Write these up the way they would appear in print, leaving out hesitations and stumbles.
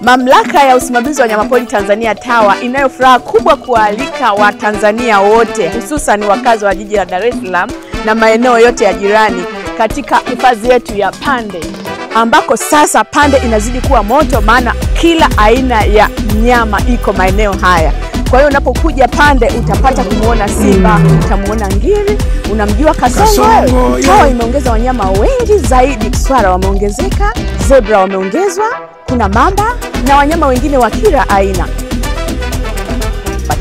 Mamlaka ya Usimamizi wa Wanyamapori Tanzania TAWA inayo furaha kubwa kualika Watanzania wote, hususan wakazi wa jiji la Dar es Salaam na maeneo yote ya jirani katika hifadhi yetu ya Pande, ambako sasa Pande inazidi kuwa moto, maana kila aina ya mnyama iko maeneo haya. Kwa hiyo unapokuja Pande utapata kumuona simba, utamuona ngiri, unamjua kasongo. TAWA imeongeza wanyama wengi zaidi, swara wameongezeka, zebra wameongezwa, kuna mamba na wanyama wengine wa kila aina.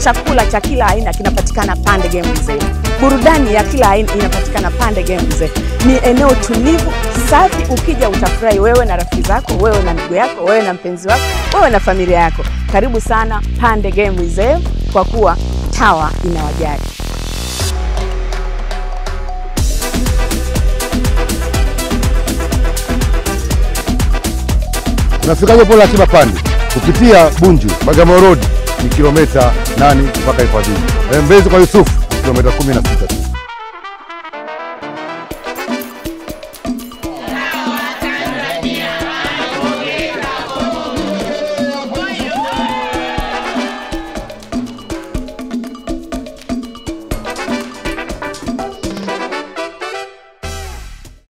Chakula cha kila aina kinapatikana Pande Game Reserve. Burudani ya kila aina inapatikana Pande Game Reserve. Ni eneo tulivu, safi, ukija utafurahi wewe na rafiki zako, wewe na ndugu yako, wewe na mpenzi wako, wewe na familia yako. Karibu sana Pande Game Reserve kwa kuwa TAWA inawajali. Unafikaje pole akiba Pande? Kupitia Bunju, Bagamoyo Road ni kilomita 8 mpaka hifadhi. Mbezi kwa Yusufu kilomita 16.